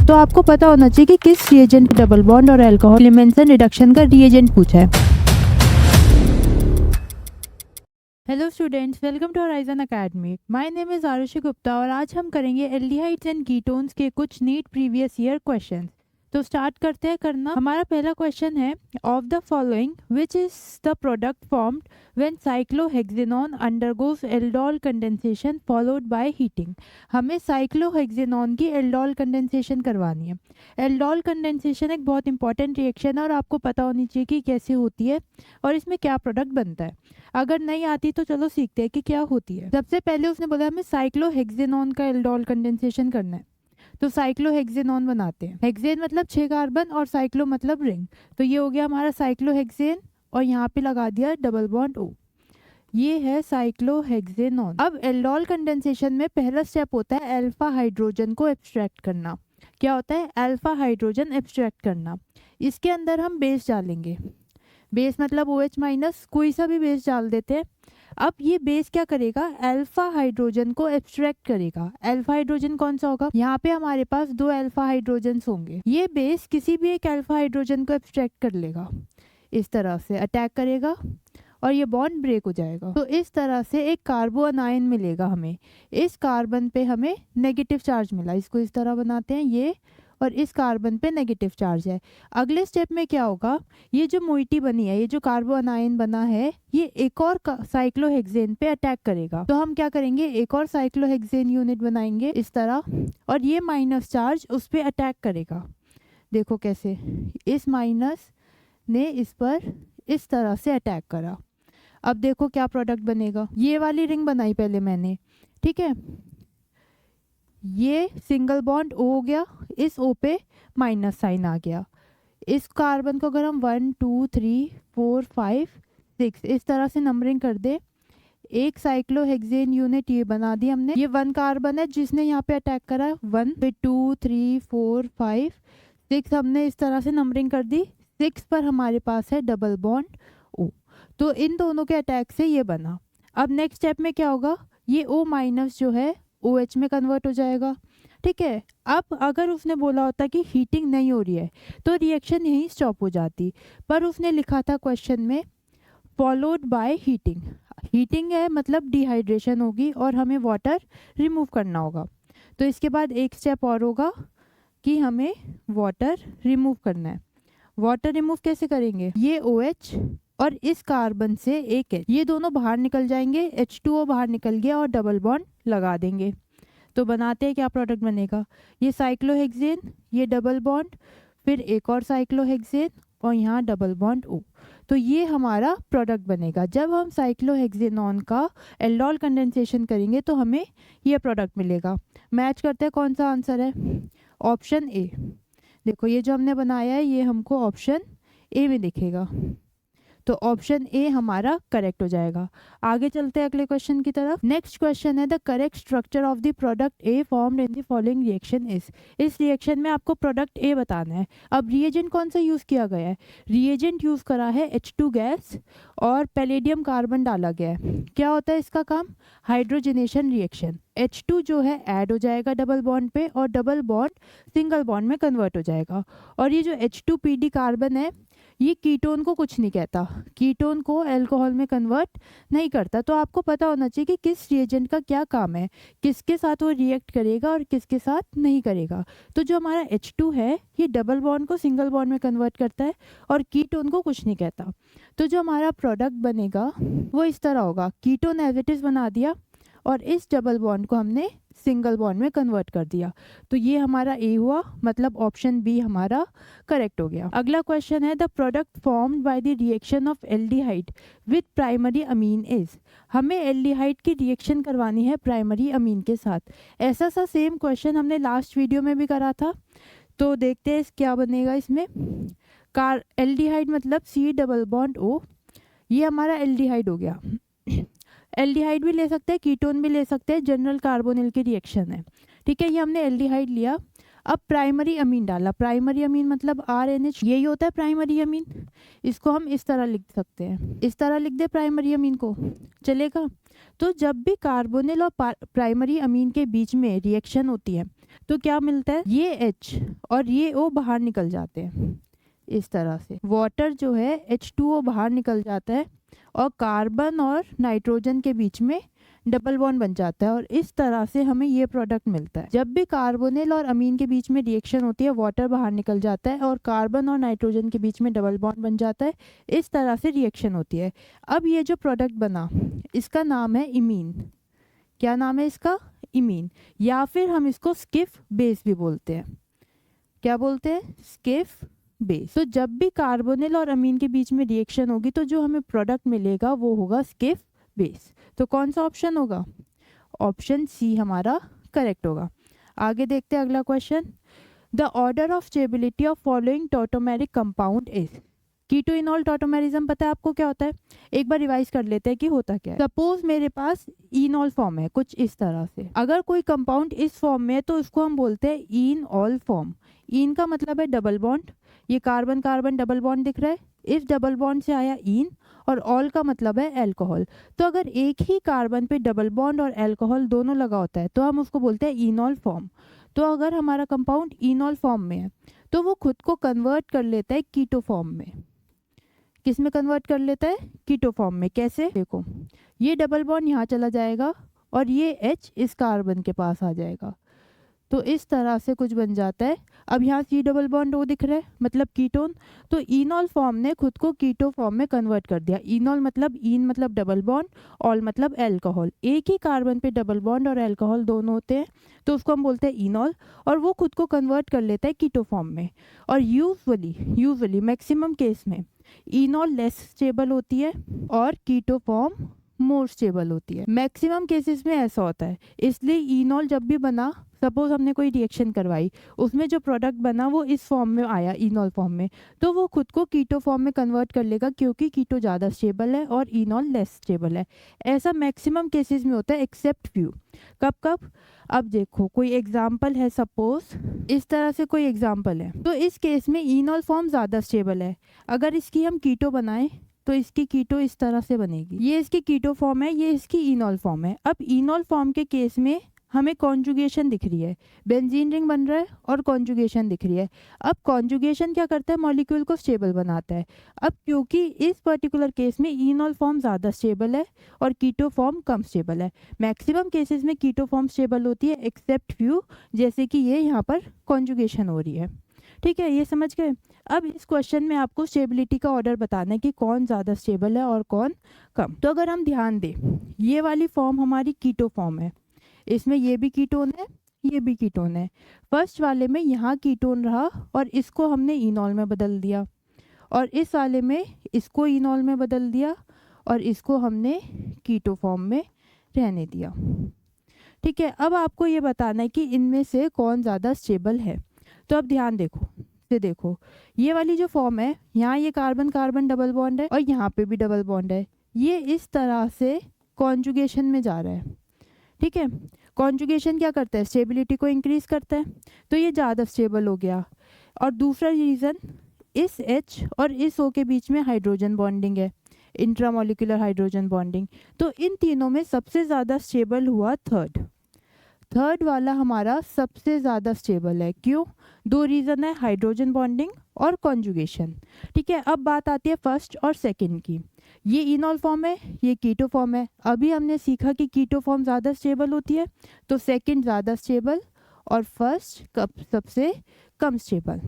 तो आपको पता होना चाहिए कि किस रिएजेंट डबल बॉन्ड और अल्कोहल एलिमेंट्स रिडक्शन का रिएजेंट पूछा है। Hello students, welcome to Horizon Academy. My name is Arushi Gupta और आज हम करेंगे एल्डिहाइड्स एंड कीटोन्स के कुछ नीट प्रीवियस ईयर क्वेश्चंस। तो स्टार्ट करते हैं करना। हमारा पहला क्वेश्चन है, of the following which is the product formed when cyclohexanone undergoes aldol condensation followed by heating. हमें साइक्लोहेक्सेनॉन की एल्डोल कंडेंसेशन करवानी है। एल्डोल कंडेंसेशन एक बहुत इंपॉर्टेंट रिएक्शन है और आपको पता होनी चाहिए कि कैसे होती है और इसमें क्या प्रोडक्ट बनता है। अगर नहीं आती तो चलो सीखते हैं कि क्या होती है। सबसे पहले उसने बोला हमें साइक्लोहेक्सेनॉन का एल्डोल कंडेंसेशन करना है, तो साइक्लोहेक्सेनॉन बनाते हैं। हेक्सेन मतलब 6 कार्बन और साइक्लो मतलब रिंग, तो ये हो गया हमारा साइक्लोहेक्सेन और यहाँ पे लगा दिया डबल बॉन्ड O। ये है साइक्लोहेक्सेनॉन। अब एल्डोल कंडेंसेशन में पहला स्टेप होता है अल्फा हाइड्रोजन को एब्स्ट्रैक्ट करना। क्या होता है? अल्फा हाइड्रोजन एब्स्ट्रैक्ट करना। इसके अंदर हम बेस डालेंगे। बेस मतलब OH माइनस, कोई सा भी बेस डाल देते हैं। अब ये बेस क्या करेगा? अल्फा हाइड्रोजन को एब्स्ट्रैक्ट करेगा। अल्फा हाइड्रोजन कौन सा होगा? यहाँ पे हमारे पास 2 अल्फा हाइड्रोजन होंगे। ये बेस किसी भी एक अल्फा हाइड्रोजन को एब्स्ट्रैक्ट कर लेगा, इस तरह से अटैक करेगा और ये बॉन्ड ब्रेक हो जाएगा। तो इस तरह से एक कार्बो अनायन मिलेगा हमें। इस कार्बन पे हमें नेगेटिव चार्ज मिला, इसको इस तरह बनाते हैं ये, और इस कार्बन पे नेगेटिव चार्ज है। अगले स्टेप में क्या होगा? ये जो मोइटी बनी है, ये जो कार्बो अनायन बना है, ये एक और साइक्लोहेक्सेन पे अटैक करेगा। तो हम क्या करेंगे? एक और साइक्लोहेक्सेन यूनिट बनाएंगे इस तरह, और ये माइनस चार्ज उस पे अटैक करेगा। देखो कैसे, इस माइनस ने इस पर इस तरह से अटैक करा। अब देखो क्या प्रोडक्ट बनेगा। ये वाली रिंग बनाई पहले मैंने, ठीक है। ये सिंगल बॉन्ड O हो गया, इस O पे माइनस साइन आ गया। इस कार्बन को अगर हम 1 2 3 4 5 6 इस तरह से नंबरिंग कर दे, एक साइक्लोहेक्सेन यूनिट ये बना दी हमने। ये 1 कार्बन है जिसने यहाँ पे अटैक करा, 1 फिर 2 3 4 5 6 हमने इस तरह से नंबरिंग कर दी। 6 पर हमारे पास है डबल बॉन्ड O। तो इन दोनों के अटैक से ये बना। अब नेक्स्ट स्टेप में क्या होगा? ये O माइनस जो है OH में कन्वर्ट हो जाएगा, ठीक है। अब अगर उसने बोला होता कि हीटिंग नहीं हो रही है तो रिएक्शन यहीं स्टॉप हो जाती, पर उसने लिखा था क्वेश्चन में फॉलोड बाय हीटिंग। हीटिंग है मतलब डिहाइड्रेशन होगी और हमें वाटर रिमूव करना होगा। तो इसके बाद एक स्टेप और होगा कि हमें वाटर रिमूव करना है। वाटर रिमूव कैसे करेंगे? ये OH और इस कार्बन से एक H, ये दोनों बाहर निकल जाएंगे, H2O बाहर निकल गया और डबल बॉन्ड लगा देंगे। तो बनाते हैं क्या प्रोडक्ट बनेगा? ये साइक्लोहेक्सेन, ये डबल बॉन्ड, फिर एक और साइक्लोहेक्सेन और यहाँ डबल बॉन्ड O। तो ये हमारा प्रोडक्ट बनेगा। जब हम साइक्लोहेक्सेनॉन का एल्डोल कंडेंसेशन करेंगे तो हमें ये प्रोडक्ट मिलेगा। मैच करते हैं कौन सा आंसर है? Option A। देखो ये जो हमने बनाया है ये हमको ऑप्शन A में दिखेगा, तो ऑप्शन A हमारा करेक्ट हो जाएगा। आगे चलते हैं अगले क्वेश्चन की तरफ। नेक्स्ट क्वेश्चन है, the correct structure of the product A formed in the following reaction is. इस रिएक्शन में आपको प्रोडक्ट A बताना है। अब रिएजेंट कौन सा यूज किया गया है? रिएजेंट यूज करा है H2 गैस और पैलेडियम कार्बन डाला गया है। क्या होता है इसका काम? Hydrogenation reaction. H2 जो है ऐड हो जाएगा डबल बॉन्ड पे और डबल बॉन्ड सिंगल बॉन्ड में कन्वर्ट हो जाएगा। और ये जो H2PD कार्बन है ये कीटोन को कुछ नहीं कहता, कीटोन को अल्कोहल में कन्वर्ट नहीं करता। तो आपको पता होना चाहिए कि किस रिएजेंट का क्या काम है, किसके साथ वो रिएक्ट करेगा और किसके साथ नहीं करेगा। तो जो हमारा H2 है ये डबल बॉन्ड को सिंगल बॉन्ड में कन्वर्ट करता है और कीटोन को कुछ नहीं कहता। तो जो हमारा प्रोडक्ट बनेगा वो इस तरह होगा, कीटोन एज इट इज बना दिया और इस डबल बॉन्ड को हमने सिंगल बॉन्ड में कन्वर्ट कर दिया। तो ये हमारा A हुआ, मतलब ऑप्शन B हमारा करेक्ट हो गया। अगला क्वेश्चन है, the product formed by the reaction of aldehyde with primary amine is. हमें एल्डिहाइड की रिएक्शन करवानी है प्राइमरी अमीन के साथ। ऐसा सा सेम क्वेश्चन हमने लास्ट वीडियो में भी करा था, तो देखते हैं क्या बनेगा इसमें। एल्डिहाइड मतलब C डबल बॉन्ड O, ये हमारा एल्डिहाइड हो गया। एल्डिहाइड भी ले सकते हैं, कीटोन भी ले सकते हैं, जनरल कार्बोनिल की रिएक्शन है, ठीक है। ये हमने एल्डिहाइड लिया। अब प्राइमरी अमीन डाला, प्राइमरी अमीन मतलब RNH, यही होता है प्राइमरी अमीन। इसको हम इस तरह लिख सकते हैं, इस तरह लिख दे प्राइमरी अमीन को, चलेगा। तो जब भी कार्बोनिल और प्राइमरी अमीन के बीच में रिएक्शन होती है तो क्या मिलता है, ये H और ये O बाहर निकल जाते हैं इस तरह से। वाटर जो है H2O बाहर निकल जाता है और कार्बन और नाइट्रोजन के बीच में डबल बॉन्ड बन जाता है और इस तरह से हमें ये प्रोडक्ट मिलता है। जब भी कार्बोनिल और अमीन के बीच में रिएक्शन होती है वाटर बाहर निकल जाता है और कार्बन और नाइट्रोजन के बीच में डबल बॉन्ड बन जाता है, इस तरह से रिएक्शन होती है। अब ये जो प्रोडक्ट बना इसका नाम है इमीन। क्या नाम है इसका, इमीन, या फिर हम इसको स्किफ बेस भी बोलते हैं। क्या बोलते हैं, स्किफ बेस। तो जब भी कार्बोनिल और अमीन के बीच में रिएक्शन होगी तो जो हमें प्रोडक्ट मिलेगा वो होगा स्किफ बेस। तो कौन सा ऑप्शन होगा, ऑप्शन सी हमारा करेक्ट होगा। आगे देखते हैं अगला question. The order of stability of following tautomeric compound is. Keto enol tautomerism पता है आपको क्या होता है, एक बार रिवाइज कर लेते हैं कि होता क्या है। सपोज मेरे पास इनॉल फॉर्म है कुछ इस तरह से, अगर कोई कंपाउंड इस फॉर्म में है तो उसको हम बोलते हैं इनऑल फॉर्म। इन का मतलब है डबल बॉन्ड, ये कार्बन कार्बन डबल बॉन्ड दिख रहा है, इस डबल बॉन्ड से आया इन, और ऑल का मतलब है अल्कोहल। तो अगर एक ही कार्बन पे डबल बॉन्ड और अल्कोहल दोनों लगा होता है तो हम उसको बोलते हैं इनॉल फॉर्म। तो अगर हमारा कंपाउंड इनॉल फॉर्म में है तो वो खुद को कन्वर्ट कर लेता है कीटो फॉर्म में। किस में कन्वर्ट कर लेता है, कीटो फॉर्म में। कैसे, देखो ये डबल बॉन्ड यहाँ चला जाएगा और ये H इस कार्बन के पास आ जाएगा, तो इस तरह से कुछ बन जाता है। अब यहाँ C डबल बॉन्ड O दिख रहा है मतलब कीटोन, तो इनॉल फॉर्म ने खुद को कीटो फॉर्म में कन्वर्ट कर दिया। इनॉल मतलब इन मतलब डबल बॉन्ड, ऑल मतलब अल्कोहल। एक ही कार्बन पे डबल बॉन्ड और अल्कोहल दोनों होते हैं तो उसको हम बोलते हैं इनॉल, और वो खुद को कन्वर्ट कर लेता है कीटो फॉर्म में। और यूजुअली मैक्सिमम केस में इनॉल लेस स्टेबल होती है और कीटो फॉर्म मोर स्टेबल होती है। मैक्सिमम केसेस में ऐसा होता है, इसलिए इनॉल जब भी बना, सपोज हमने कोई रिएक्शन करवाई, उसमें जो प्रोडक्ट बना वो इस फॉर्म में आया इनॉल फॉर्म में, तो वो खुद को कीटो फॉर्म में कन्वर्ट कर लेगा क्योंकि कीटो ज़्यादा स्टेबल है और इनॉल लेस स्टेबल है। ऐसा मैक्सिमम केसेस में होता है एक्सेप्ट फ्यू। कब कब, अब देखो कोई एग्जाम्पल है, सपोज इस तरह से कोई एग्जाम्पल है, तो इस केस में इनॉल फॉर्म ज़्यादा स्टेबल है। अगर इसकी हम कीटो बनाएं तो इसकी कीटो इस तरह से बनेगी, ये इसकी कीटो फॉर्म है, ये इसकी इनॉल फॉर्म है। अब इनॉल फॉर्म के केस में हमें कॉन्जुगेशन दिख रही है, बेंजीन रिंग बन रहा है और कॉन्जुगेशन दिख रही है। अब कॉन्जुगेशन क्या करता है, मॉलिक्यूल को स्टेबल बनाता है। अब क्योंकि इस पर्टिकुलर केस में इनॉल फॉर्म ज़्यादा स्टेबल है और कीटो फॉर्म कम स्टेबल है। मैक्सिमम केसेस में कीटो फॉर्म स्टेबल होती है एक्सेप्ट फ्यू, जैसे कि ये यहाँ पर कॉन्जुगेशन हो रही है। ठीक है, ये समझ गए। अब इस क्वेश्चन में आपको स्टेबिलिटी का ऑर्डर बताना है कि कौन ज़्यादा स्टेबल है और कौन कम। तो अगर हम ध्यान दें, ये वाली फॉर्म हमारी कीटो फॉर्म है, इसमें ये भी कीटोन है, ये भी कीटोन है। फर्स्ट वाले में यहाँ कीटोन रहा और इसको हमने इनॉल में बदल दिया, और इस वाले में इसको इनॉल में बदल दिया और इसको हमने कीटो फॉर्म में रहने दिया। ठीक है, अब आपको ये बताना है कि इनमें से कौन ज़्यादा स्टेबल है। तो अब ध्यान देखो ये वाली जो फॉर्म है, यहाँ ये कार्बन कार्बन डबल बॉन्ड है और यहाँ पे भी डबल बॉन्ड है, ये इस तरह से कॉन्जुगेशन में जा रहा है। ठीक है, कॉन्जुगेशन क्या करता है, स्टेबिलिटी को इंक्रीज करता है, तो ये ज़्यादा स्टेबल हो गया। और दूसरा रीज़न, इस H और इस O के बीच में हाइड्रोजन बॉन्डिंग है, इंट्रामोलिकुलर हाइड्रोजन बॉन्डिंग। तो इन तीनों में सबसे ज़्यादा स्टेबल हुआ थर्ड वाला हमारा सबसे ज़्यादा स्टेबल है। क्यों, दो रीज़न है, हाइड्रोजन बॉन्डिंग और कॉन्जुगेशन। ठीक है, अब बात आती है फर्स्ट और सेकंड की। ये इनॉल फॉर्म है, ये कीटो फॉर्म है। अभी हमने सीखा कि कीटो फॉर्म ज़्यादा स्टेबल होती है, तो सेकंड ज़्यादा स्टेबल और फर्स्ट सबसे कम स्टेबल।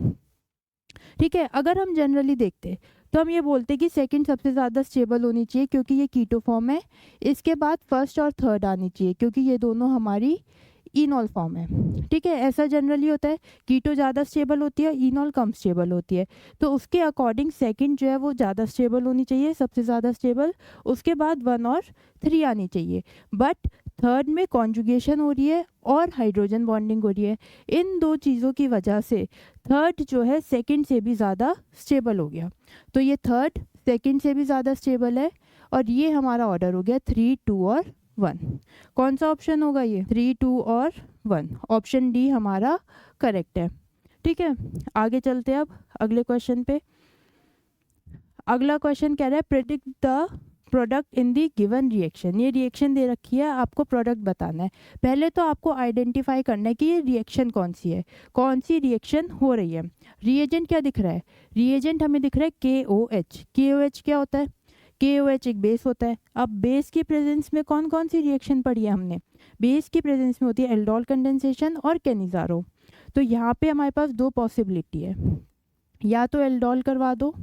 ठीक है, अगर हम जनरली देखते तो हम ये बोलते हैं कि सेकंड सबसे ज़्यादा स्टेबल होनी चाहिए क्योंकि ये कीटो फॉर्म है, इसके बाद फर्स्ट और थर्ड आनी चाहिए क्योंकि ये दोनों हमारी इनॉल फॉर्म है। ठीक है, ऐसा जनरली होता है, कीटो ज़्यादा स्टेबल होती है, इनॉल कम स्टेबल होती है, तो उसके अकॉर्डिंग सेकंड जो है वो ज़्यादा स्टेबल होनी चाहिए, सबसे ज़्यादा स्टेबल, उसके बाद 1 और 3 आनी चाहिए। बट थर्ड में कॉन्जुगेशन हो रही है और हाइड्रोजन बॉन्डिंग हो रही है, इन दो चीज़ों की वजह से थर्ड जो है सेकंड से भी ज़्यादा स्टेबल हो गया। तो ये थर्ड सेकंड से भी ज़्यादा स्टेबल है और ये हमारा ऑर्डर हो गया 3, 2 और 1। कौन सा ऑप्शन होगा ये, 3, 2 और 1। ऑप्शन डी हमारा करेक्ट है। ठीक है, आगे चलते हैं अब अगले क्वेश्चन पे। अगला क्वेश्चन कह रहा है predict the product in the given reaction. ये रिएक्शन दे रखी है, आपको प्रोडक्ट बताना है। पहले तो आपको आइडेंटिफाई करना है कि ये रिएक्शन कौन सी है, कौन सी रिएक्शन हो रही है। रिएजेंट क्या दिख रहा है? रिएजेंट हमें दिख रहा है KOH। KOH क्या होता है? KOH एक बेस होता है। अब बेस की प्रेजेंस में कौन कौन सी रिएक्शन पढ़ी है हमने? बेस की प्रेजेंस में होती है एल्डोल कंडेंसेशन और कैनिजारो। तो यहाँ पे हमारे पास दो पॉसिबिलिटी है, या तो एल्डोल करवा दो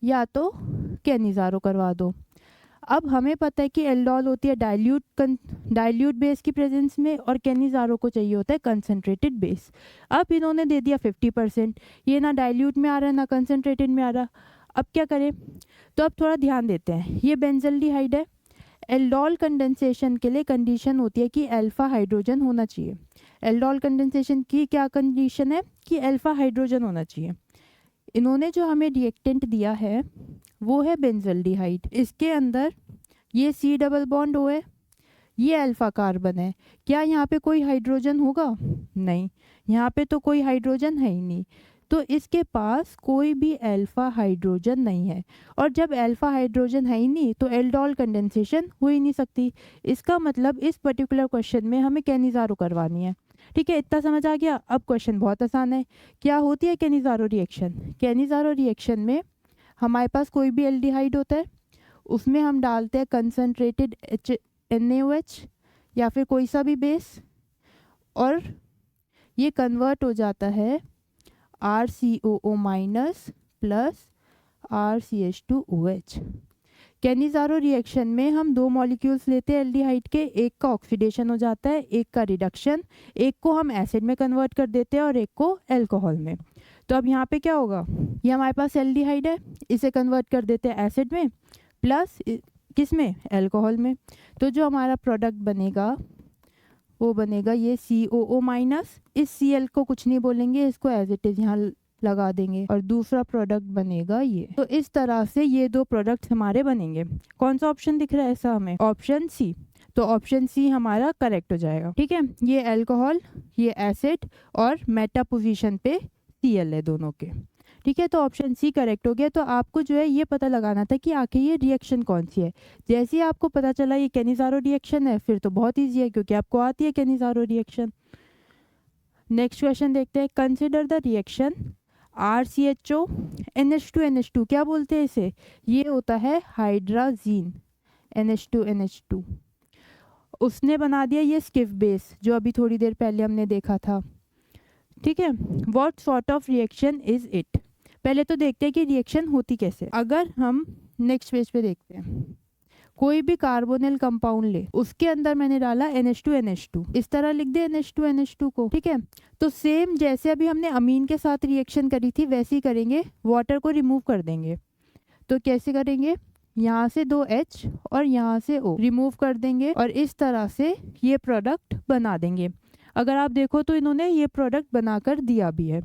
या तो कैनिजारो करवा दो। अब हमें पता है कि एल्डोल होती है डाइल्यूट बेस की प्रेजेंस में और कैनिजारो को चाहिए होता है कंसनट्रेटेड बेस। अब इन्होंने दे दिया 50%, ये ना डाइल्यूट में आ रहा है ना कंसनट्रेटेड में आ रहा। अब क्या करें? तो अब थोड़ा ध्यान देते हैं। ये बेंजल्डिहाइड है। एल्डोल कंडेंसेशन के लिए कंडीशन होती है कि अल्फा हाइड्रोजन होना चाहिए। एल्डोल कंडेंसेशन की क्या कंडीशन है? कि अल्फा हाइड्रोजन होना चाहिए। इन्होंने जो हमें रिएक्टेंट दिया है वो है बेंजल्डिहाइड। इसके अंदर ये C डबल बॉन्ड O है, ये अल्फा कार्बन है। क्या यहाँ पे कोई हाइड्रोजन होगा? नहीं, यहाँ पे तो कोई हाइड्रोजन है ही नहीं। तो इसके पास कोई भी अल्फा हाइड्रोजन नहीं है, और जब अल्फा हाइड्रोजन है ही नहीं तो एल्डोल कंडेंसेशन हो ही नहीं सकती। इसका मतलब इस पर्टिकुलर क्वेश्चन में हमें कैनिजारो करवानी है। ठीक है, इतना समझ आ गया। अब क्वेश्चन बहुत आसान है। क्या होती है कैनिजारो रिएक्शन? कैनिजारो रिएक्शन में हमारे पास कोई भी एल्डिहाइड होता है, उसमें हम डालते हैं कंसनट्रेटेड NaOH या फिर कोई सा भी बेस, और ये कन्वर्ट हो जाता है RCOO minus plus RCH2OH। Cannizzaro reaction में हम दो मॉलिक्यूल्स लेते हैं एल्डिहाइड के, एक का ऑक्सीडेशन हो जाता है, एक का रिडक्शन। एक को हम एसिड में कन्वर्ट कर देते हैं और एक को अल्कोहल में। तो अब यहाँ पे क्या होगा? ये हमारे पास एल्डिहाइड है, इसे कन्वर्ट कर देते हैं एसिड में, प्लस किस में? अल्कोहल में। तो जो हमारा प्रोडक्ट बनेगा वो बनेगा ये COO माइनस, इस Cl को कुछ नहीं बोलेंगे, इसको एज इट इज यहाँ लगा देंगे, और दूसरा प्रोडक्ट बनेगा ये। तो इस तरह से ये दो प्रोडक्ट्स हमारे बनेंगे। कौन सा ऑप्शन दिख रहा है ऐसा हमें? Option C. तो ऑप्शन सी हमारा करेक्ट हो जाएगा। ठीक है, ये अल्कोहल, ये एसिड, और मेटा पोजीशन पे Cl है दोनों के। ठीक है, तो ऑप्शन सी करेक्ट हो गया। तो आपको जो है ये पता लगाना था कि आखिर ये रिएक्शन कौन सी है। जैसे ही आपको पता चला ये कैनिजारो रिएक्शन है, फिर तो बहुत ईजी है क्योंकि आपको आती है कैनिजारो रिएक्शन। नेक्स्ट क्वेश्चन देखते हैं। Consider the reaction RCHO NH2NH2। क्या बोलते हैं इसे? ये होता है हाइड्राजीन, NH2NH2। उसने बना दिया ये स्किफ बेस जो अभी थोड़ी देर पहले हमने देखा था। ठीक है, what sort of reaction is it? पहले तो देखते हैं कि रिएक्शन होती कैसे। अगर हम नेक्स्ट पेज पे देखते हैं, कोई भी कार्बोनिल कंपाउंड ले, उसके अंदर मैंने डाला NH2NH2, इस तरह लिख दे NH2NH2 को। ठीक है, तो सेम जैसे अभी हमने अमीन के साथ रिएक्शन करी थी वैसे ही करेंगे, वाटर को रिमूव कर देंगे। तो कैसे करेंगे? यहाँ से 2 H और यहाँ से O रिमूव कर देंगे और इस तरह से ये प्रोडक्ट बना देंगे। अगर आप देखो तो इन्होंने ये प्रोडक्ट बनाकर दिया भी है।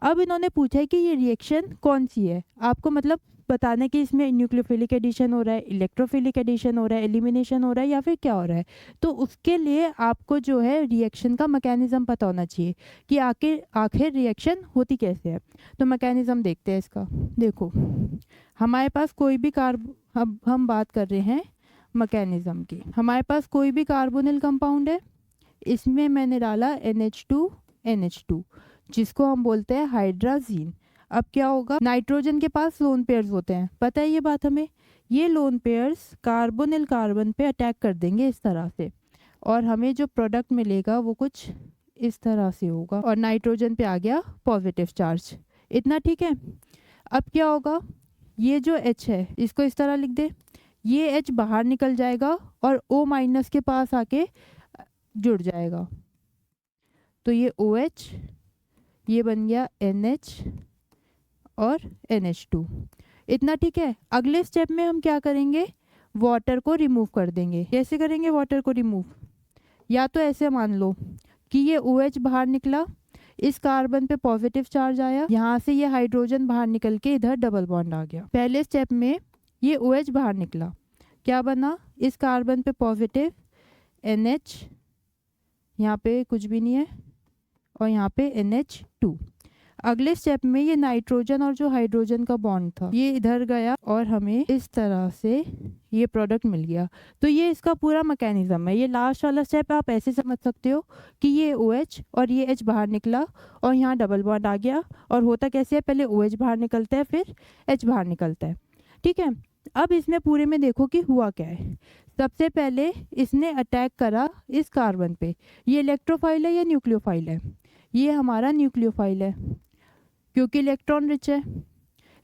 अब इन्होंने पूछा है कि ये रिएक्शन कौन सी है। आपको मतलब बताने कि इसमें न्यूक्लियोफिलिक एडिशन हो रहा है, इलेक्ट्रोफिलिक एडिशन हो रहा है, एलिमिनेशन हो रहा है, या फिर क्या हो रहा है। तो उसके लिए आपको जो है रिएक्शन का मैकेनिज्म पता होना चाहिए कि आखिर रिएक्शन होती कैसे है। तो मैकेनिज्म देखते हैं इसका। देखो, हमारे पास कोई भी अब हम बात कर रहे हैं मैकेनिज्म की। हमारे पास कोई भी कार्बोनिल कंपाउंड है, इसमें मैंने डाला NH2NH2 जिसको हम बोलते हैं हाइड्राजीन। अब क्या होगा? नाइट्रोजन के पास लोन पेयर्स होते हैं, पता है ये बात हमें। ये लोन पेयर्स कार्बोनिल कार्बन पे अटैक कर देंगे इस तरह से, और हमें जो प्रोडक्ट मिलेगा वो कुछ इस तरह से होगा, और नाइट्रोजन पे आ गया पॉजिटिव चार्ज। इतना ठीक है। अब क्या होगा? ये जो H है इसको इस तरह लिख दे, ये H बाहर निकल जाएगा और O माइनस के पास आके जुड़ जाएगा। तो ये OH, ये बन गया NH और NH2। इतना ठीक है। अगले स्टेप में हम क्या करेंगे? वाटर को रिमूव कर देंगे। कैसे करेंगे वाटर को रिमूव? या तो ऐसे मान लो कि ये OH बाहर निकला, इस कार्बन पे पॉजिटिव चार्ज आया, यहाँ से ये हाइड्रोजन बाहर निकल के इधर डबल बॉन्ड आ गया। पहले स्टेप में ये OH बाहर निकला, क्या बना? इस कार्बन पे पॉजिटिव NH, यहाँ पे कुछ भी नहीं है और यहाँ पे NH2। अगले स्टेप में ये नाइट्रोजन और जो हाइड्रोजन का बॉन्ड था ये इधर गया और हमें इस तरह से ये प्रोडक्ट मिल गया। तो ये इसका पूरा मैकेनिज्म है। ये लास्ट वाला स्टेप आप ऐसे समझ सकते हो कि ये OH और ये H बाहर निकला और यहाँ डबल बॉन्ड आ गया। और होता कैसे है, पहले OH बाहर निकलता है फिर H बाहर निकलता है। ठीक है, अब इसमें पूरे में देखो कि हुआ क्या है। सबसे पहले इसने अटैक करा इस कार्बन पे। ये इलेक्ट्रोफाइल है या न्यूक्लियोफाइल है? ये हमारा न्यूक्लियोफाइल है क्योंकि इलेक्ट्रॉन रिच है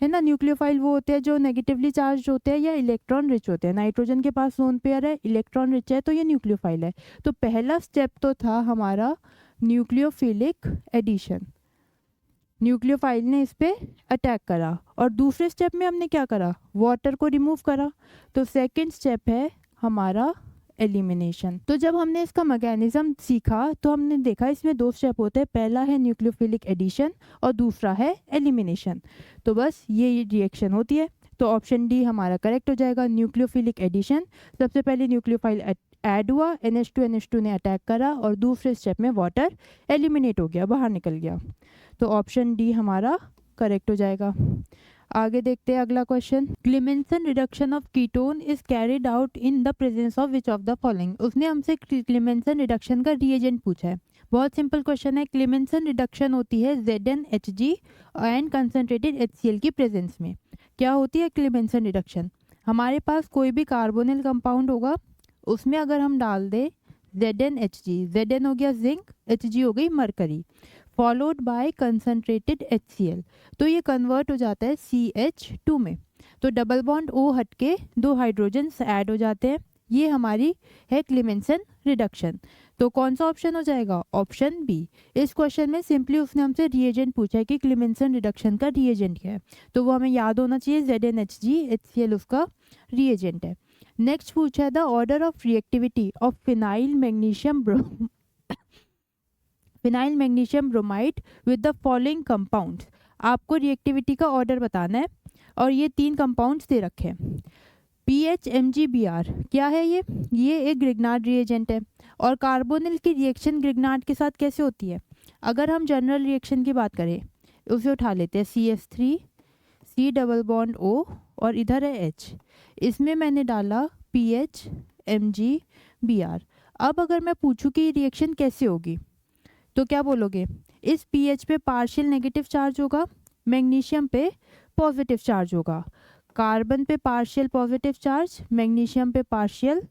ना। न्यूक्लियोफाइल वो होते हैं जो नेगेटिवली चार्ज होते हैं या इलेक्ट्रॉन रिच होते हैं। नाइट्रोजन के पास लोन पेयर है, इलेक्ट्रॉन रिच है, तो ये न्यूक्लियोफाइल है। तो पहला स्टेप तो था हमारा न्यूक्लियोफिलिक एडिशन। न्यूक्लियोफाइल ने इस पे अटैक करा। और दूसरे स्टेप में हमने क्या करा, वाटर को रिमूव करा। तो सेकंड स्टेप है हमारा एलिमिनेशन। तो जब हमने इसका मैकेनिज्म सीखा तो हमने देखा इसमें दो स्टेप होते हैं, पहला है न्यूक्लियोफिलिक एडिशन और दूसरा है एलिमिनेशन। तो बस ये रिएक्शन होती है। तो ऑप्शन डी हमारा करेक्ट हो जाएगा, न्यूक्लियोफिलिक एडिशन। सबसे पहले न्यूक्लियोफाइल ऐड हुआ, NH2 ने अटैक करा और दूसरे स्टेप में वाटर एलिमिनेट हो गया, बाहर निकल गया। तो ऑप्शन डी हमारा करेक्ट हो जाएगा। आगे देखते हैं अगला question. Clemmensen reduction of ketone is carried out in the presence of which of the following. उसने हमसे क्लेमेंसन रिडक्शन का रिएजेंट पूछा है। बहुत सिंपल क्वेश्चन है। क्लेमेंसन रिडक्शन होती है ZnHg एंड कंसनट्रेटेड HCl की प्रेजेंस में। क्या होती है क्लेमेंसन रिडक्शन? हमारे पास कोई भी कार्बोनिल कंपाउंड होगा, उसमें अगर हम डाल दें ZnHg, Zn हो गया जिंक, Hg हो गई mercury, followed by concentrated HCl, तो ये कन्वर्ट हो जाता है CH2 में। तो डबल बॉन्ड O हट के दो हाइड्रोजन्स ऐड हो जाते हैं। ये हमारी है क्लेमेंसन रिडक्शन। तो कौन सा ऑप्शन हो जाएगा? Option B. इस क्वेश्चन में सिंपली उसने हमसे रिएजेंट पूछा है कि क्लेमेंसन रिडक्शन का रिएजेंट क्या है, तो वो हमें याद होना चाहिए। ZnHg HCl उसका रिएजेंट है। नेक्स्ट पूछा है the order of reactivity of phenyl magnesium bromide with the following compounds. आपको रिएक्टिविटी का ऑर्डर बताना है और ये तीन कंपाउंड्स दे रखे हैं। PHMgBr क्या है ये एक ग्रिग्नार्ड रिएजेंट है। और कार्बोनिल की रिएक्शन ग्रिग्नार्ड के साथ कैसे होती है? अगर हम जनरल रिएक्शन की बात करें, उसे उठा लेते हैं, CH3 C double bond O और इधर है H, इसमें मैंने डाला PHMgBr। अब अगर मैं पूछूं कि रिएक्शन कैसे होगी तो क्या बोलोगे? इस पीएच पे पार्शियल नेगेटिव चार्ज होगा, मैग्नीशियम पे पॉजिटिव चार्ज होगा, कार्बन पे पार्शियल पॉजिटिव चार्ज, मैग्नीशियम पे पार्शियल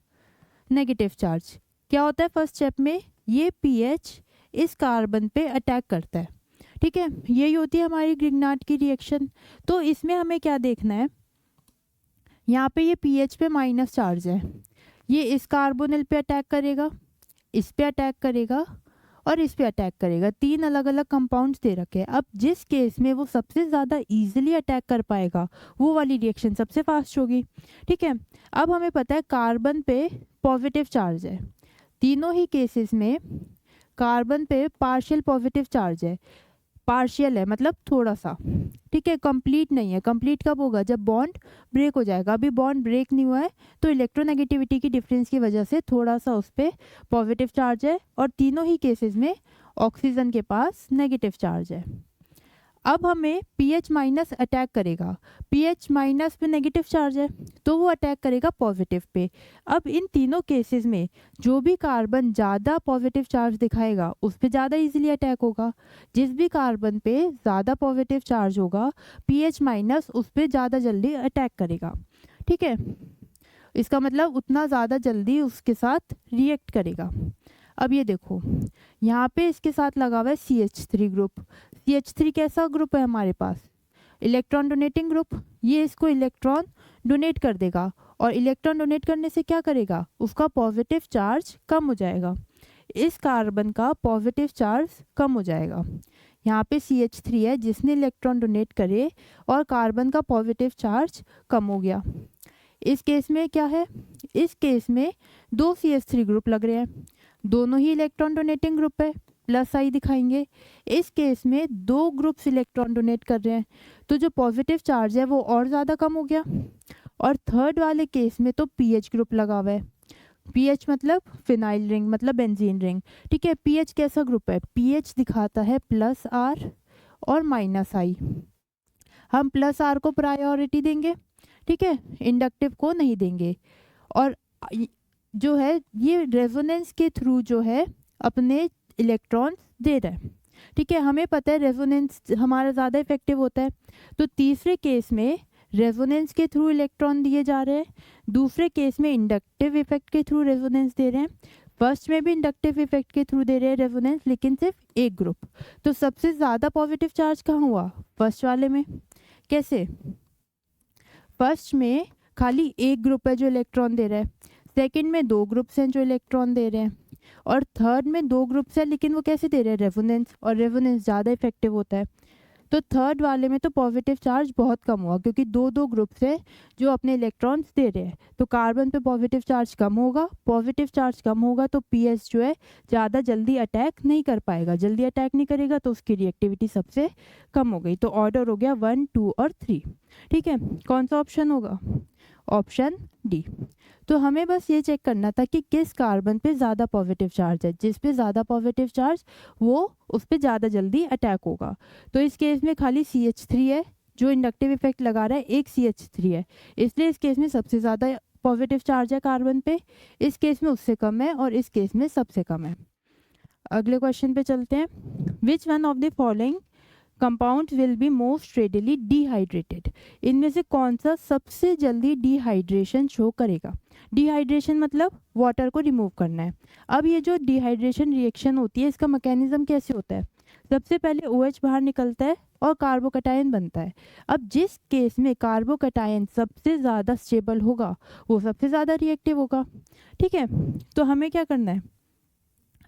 नेगेटिव चार्ज। क्या होता है फर्स्ट स्टेप में? ये पीएच इस कार्बन पे अटैक करता है। ठीक है, यही होती है हमारी ग्रिग्नार्ड की रिएक्शन। तो इसमें हमें क्या देखना है, यहाँ पे ये पीएच पे माइनस चार्ज है, ये इस कार्बोनिल पे अटैक करेगा, इस पे अटैक करेगा और इस पे अटैक करेगा। तीन अलग अलग कंपाउंड्स दे रखे हैं। अब जिस केस में वो सबसे ज़्यादा इजीली अटैक कर पाएगा वो वाली रिएक्शन सबसे फास्ट होगी। ठीक है, अब हमें पता है कार्बन पे पॉजिटिव चार्ज है, तीनों ही केसेस में कार्बन पे पार्शियल पॉजिटिव चार्ज है। पार्शियल है मतलब थोड़ा सा, ठीक है, कंप्लीट नहीं है। कंप्लीट कब होगा? जब बॉन्ड ब्रेक हो जाएगा। अभी बॉन्ड ब्रेक नहीं हुआ है तो इलेक्ट्रोनेगेटिविटी की डिफरेंस की वजह से थोड़ा सा उस पर पॉजिटिव चार्ज है और तीनों ही केसेस में ऑक्सीजन के पास नेगेटिव चार्ज है। अब हमें पीएच माइनस अटैक करेगा, पीएच माइनस पे नेगेटिव चार्ज है तो वो अटैक करेगा पॉजिटिव पे। अब इन तीनों केसेस में जो भी कार्बन ज़्यादा पॉजिटिव चार्ज दिखाएगा उस पर ज़्यादा इजीली अटैक होगा। जिस भी कार्बन पे ज़्यादा पॉजिटिव चार्ज होगा पीएच माइनस उस पर ज़्यादा जल्दी अटैक करेगा। ठीक है, इसका मतलब उतना ज़्यादा जल्दी उसके साथ रिएक्ट करेगा। अब ये देखो यहाँ पे इसके साथ लगा हुआ है CH3 ग्रुप। CH3 कैसा ग्रुप है हमारे पास? Electron donating group. ये इसको इलेक्ट्रॉन डोनेट कर देगा और इलेक्ट्रॉन डोनेट करने से क्या करेगा? उसका पॉजिटिव चार्ज कम हो जाएगा, इस कार्बन का पॉजिटिव चार्ज कम हो जाएगा। यहाँ पे CH3 है जिसने इलेक्ट्रॉन डोनेट करे और कार्बन का पॉजिटिव चार्ज कम हो गया। इस केस में क्या है? इस केस में दो CH3 ग्रुप लग रहे हैं, दोनों ही इलेक्ट्रॉन डोनेटिंग ग्रुप है, प्लस आई दिखाएंगे। इस केस में दो ग्रुप्स इलेक्ट्रॉन डोनेट कर रहे हैं तो जो पॉजिटिव चार्ज है वो और ज़्यादा कम हो गया। और थर्ड वाले केस में तो पीएच ग्रुप लगा हुआ है, पीएच मतलब फिनाइल रिंग मतलब बेंजीन रिंग। ठीक है, पीएच कैसा ग्रुप है? पीएच दिखाता है प्लस आर और माइनस आई। हम प्लस आर को प्रायोरिटी देंगे, ठीक है, इंडक्टिव को नहीं देंगे। और जो है ये रेजोनेंस के थ्रू जो है अपने इलेक्ट्रॉन्स दे रहा है। ठीक है, हमें पता है रेजोनेंस हमारा ज़्यादा इफेक्टिव होता है, तो तीसरे केस में रेजोनेंस के थ्रू इलेक्ट्रॉन दिए जा रहे हैं, दूसरे केस में इंडक्टिव इफेक्ट के थ्रू रेजोनेंस दे रहे हैं, फर्स्ट में भी इंडक्टिव इफेक्ट के थ्रू दे रहे हैं रेजोनेंस, लेकिन सिर्फ एक ग्रुप। तो सबसे ज़्यादा पॉजिटिव चार्ज कहाँ हुआ? फर्स्ट वाले में। कैसे? फर्स्ट में खाली एक ग्रुप है जो इलेक्ट्रॉन दे रहा है, सेकंड में दो ग्रुप्स हैं जो इलेक्ट्रॉन दे रहे हैं, और थर्ड में दो ग्रुप्स हैं लेकिन वो कैसे दे रहे हैं? रेजोनेंस, और रेजोनेंस ज़्यादा इफेक्टिव होता है। तो थर्ड वाले में तो पॉजिटिव चार्ज बहुत कम हुआ क्योंकि दो दो ग्रुप्स हैं जो अपने इलेक्ट्रॉन्स दे रहे हैं। तो कार्बन पे पॉजिटिव चार्ज कम होगा, पॉजिटिव चार्ज कम होगा तो पीएच जो है ज़्यादा जल्दी अटैक नहीं कर पाएगा, जल्दी अटैक नहीं करेगा तो उसकी रिएक्टिविटी सबसे कम हो गई। तो ऑर्डर हो गया 1, 2 और 3। ठीक है, कौन सा ऑप्शन होगा? Option D. तो हमें बस ये चेक करना था कि किस कार्बन पे ज़्यादा पॉजिटिव चार्ज है, जिस पे ज़्यादा पॉजिटिव चार्ज वो उस पर ज़्यादा जल्दी अटैक होगा। तो इस केस में खाली CH3 है जो इंडक्टिव इफेक्ट लगा रहा है, एक CH3 है, इसलिए इस केस में सबसे ज़्यादा पॉजिटिव चार्ज है कार्बन पे, इस केस में उससे कम है और इस केस में सबसे कम है। अगले क्वेश्चन पे चलते हैं। Which one of the following compound will be most readily dehydrated? इनमें से कौन सा सबसे जल्दी डिहाइड्रेशन शो करेगा? डिहाइड्रेशन मतलब वाटर को रिमूव करना है। अब ये जो डिहाइड्रेशन रिएक्शन होती है इसका मैकेनिज्म कैसे होता है? सबसे पहले OH बाहर निकलता है और कार्बोकैटायन बनता है। अब जिस केस में कार्बोकैटायन सबसे ज़्यादा स्टेबल होगा वो सबसे ज़्यादा रिएक्टिव होगा। ठीक है, तो हमें क्या करना है?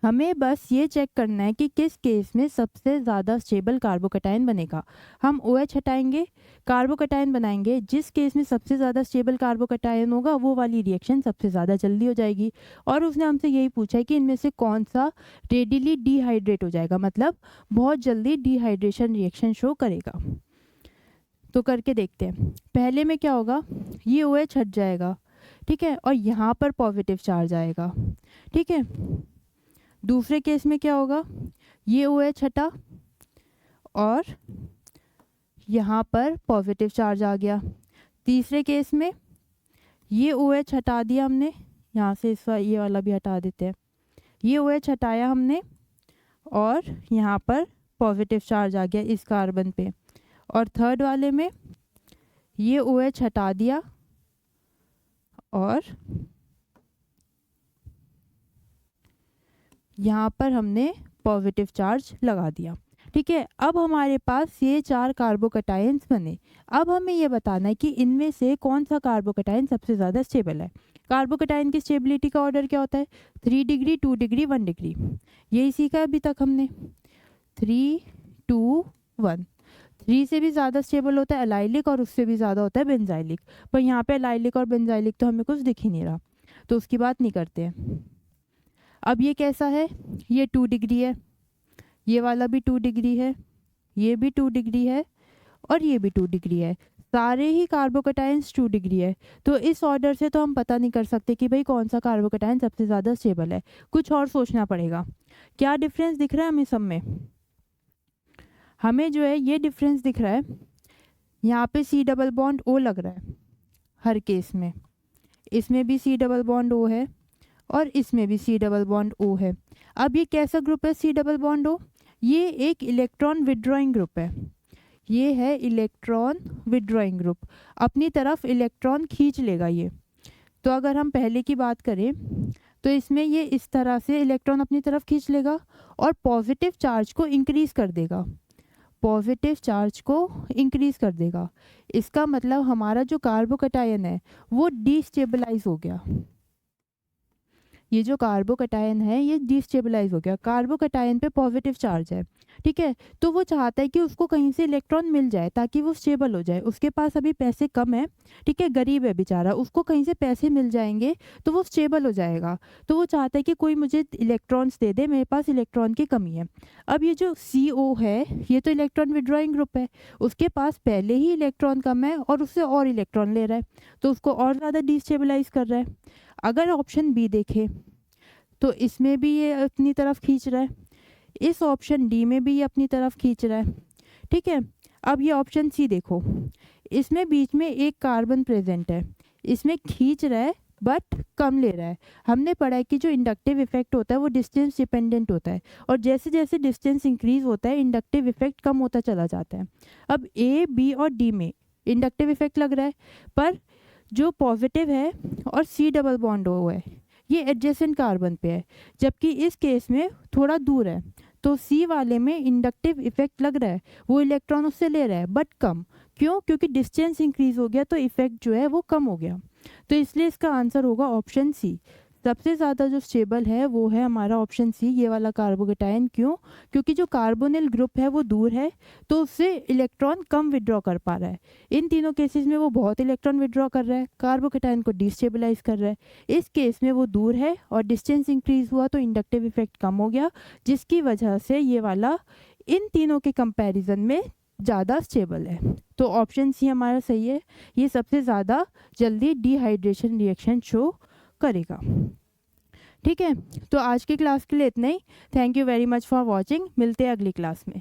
हमें बस ये चेक करना है कि किस केस में सबसे ज़्यादा स्टेबल कार्बोकैटायन बनेगा। हम OH हटाएंगे, कार्बोकैटायन बनाएंगे, जिस केस में सबसे ज़्यादा स्टेबल कार्बोकैटायन होगा वो वाली रिएक्शन सबसे ज़्यादा जल्दी हो जाएगी। और उसने हमसे यही पूछा है कि इनमें से कौन सा रेडिली डिहाइड्रेट हो जाएगा, मतलब बहुत जल्दी डिहाइड्रेशन रिएक्शन शो करेगा। तो करके देखते हैं। पहले में क्या होगा? ये OH हट जाएगा, ठीक है, और यहाँ पर पॉजिटिव चार्ज आएगा। ठीक है, दूसरे केस में क्या होगा? ये OH हटा और यहाँ पर पॉजिटिव चार्ज आ गया। तीसरे केस में ये OH हटा दिया हमने, यहाँ से ये वाला भी हटा देते हैं, ये OH हटाया हमने और यहाँ पर पॉजिटिव चार्ज आ गया इस कार्बन पे। और थर्ड वाले में ये OH हटा दिया और यहाँ पर हमने पॉजिटिव चार्ज लगा दिया। ठीक है, अब हमारे पास ये 4 कार्बोकैटायंस बने। अब हमें ये बताना है कि इनमें से कौन सा कार्बोकैटायन सबसे ज़्यादा स्टेबल है। कार्बोकैटायन की स्टेबिलिटी का ऑर्डर क्या होता है? 3 डिग्री, 2 डिग्री, 1 डिग्री। यही सीखा है अभी तक हमने, 3, 2, 1। 3 से भी ज़्यादा स्टेबल होता है एलाइलिक और उससे भी ज़्यादा होता है बेंजाइलिक, पर यहाँ पे एलाइलिक और बेंजाइलिक तो हमें कुछ दिख ही नहीं रहा तो उसकी बात नहीं करते हैं। अब ये कैसा है? ये 2 डिग्री है, ये वाला भी 2 डिग्री है, ये भी 2 डिग्री है और ये भी 2 डिग्री है। सारे ही कार्बोकैटायंस 2 डिग्री है। तो इस ऑर्डर से तो हम पता नहीं कर सकते कि भाई कौन सा कार्बोकैटायन सबसे ज़्यादा स्टेबल है, कुछ और सोचना पड़ेगा। क्या डिफरेंस दिख रहा है हमें सब में? हमें जो है ये डिफरेंस दिख रहा है, यहाँ पे C डबल बॉन्ड O लग रहा है हर केस में, इसमें भी C डबल बॉन्ड O है और इसमें भी C डबल बॉन्ड O है। अब ये कैसा ग्रुप है C डबल बॉन्ड O? ये एक इलेक्ट्रॉन विड्रॉइंग ग्रुप है, ये है इलेक्ट्रॉन विड्रॉइंग ग्रुप, अपनी तरफ इलेक्ट्रॉन खींच लेगा ये। तो अगर हम पहले की बात करें तो इसमें ये इस तरह से इलेक्ट्रॉन अपनी तरफ खींच लेगा और पॉजिटिव चार्ज को इंक्रीज कर देगा, पॉजिटिव चार्ज को इंक्रीज कर देगा। इसका मतलब हमारा जो कार्बोकैटायन है वो डिस्टेबलाइज हो गया, ये जो कार्बोकैटायन है ये डिस्टेबलाइज हो गया। कार्बोकैटायन पे पॉजिटिव चार्ज है, ठीक है, तो वो चाहता है कि उसको कहीं से इलेक्ट्रॉन मिल जाए ताकि वो स्टेबल हो जाए। उसके पास अभी पैसे कम है, ठीक है, गरीब है बेचारा, उसको कहीं से पैसे मिल जाएंगे तो वो स्टेबल हो जाएगा। तो वो चाहता है कि कोई मुझे इलेक्ट्रॉन्स दे दे, मेरे पास इलेक्ट्रॉन की कमी है। अब ये जो CO है ये तो इलेक्ट्रॉन विड्रॉइंग ग्रुप है, उसके पास पहले ही इलेक्ट्रॉन कम है और उससे और इलेक्ट्रॉन ले रहा है तो उसको और ज़्यादा डिस्टेबलाइज कर रहा है। अगर ऑप्शन बी देखें तो इसमें भी ये अपनी तरफ खींच रहा है, इस ऑप्शन डी में भी ये अपनी तरफ खींच रहा है, ठीक है। अब ये ऑप्शन सी देखो, इसमें बीच में एक कार्बन प्रेजेंट है, इसमें खींच रहा है बट कम ले रहा है। हमने पढ़ा है कि जो इंडक्टिव इफेक्ट होता है वो डिस्टेंस डिपेंडेंट होता है, और जैसे जैसे डिस्टेंस इंक्रीज होता है इंडक्टिव इफेक्ट कम होता चला जाता है। अब ए बी और डी में इंडक्टिव इफेक्ट लग रहा है, पर जो पॉजिटिव है और सी डबल बॉन्ड ओ है ये एडजेसेंट कार्बन पे है, जबकि इस केस में थोड़ा दूर है, तो सी वाले में इंडक्टिव इफेक्ट लग रहा है, वो इलेक्ट्रॉन उससे ले रहा है बट कम। क्यों? क्योंकि डिस्टेंस इंक्रीज हो गया तो इफेक्ट जो है वो कम हो गया। तो इसलिए इसका आंसर होगा ऑप्शन सी। सबसे ज़्यादा जो स्टेबल है वो है हमारा ऑप्शन सी, ये वाला कार्बोकेटाइन। क्यों? क्योंकि जो कार्बोनिल ग्रुप है वो दूर है, तो उससे इलेक्ट्रॉन कम विड्रॉ कर पा रहा है। इन तीनों केसेस में वो बहुत इलेक्ट्रॉन विड्रॉ कर रहा है, कार्बोकेटाइन को डिस्टेबलाइज कर रहा है। इस केस में वो दूर है और डिस्टेंस इंक्रीज हुआ तो इंडक्टिव इफेक्ट कम हो गया, जिसकी वजह से ये वाला इन तीनों के कंपैरिजन में ज़्यादा स्टेबल है। तो ऑप्शन सी हमारा सही है, ये सबसे ज़्यादा जल्दी डिहाइड्रेशन रिएक्शन शो करेगा। ठीक है, तो आज की क्लास के लिए इतना ही। Thank you very much for watching. मिलते हैं अगली क्लास में।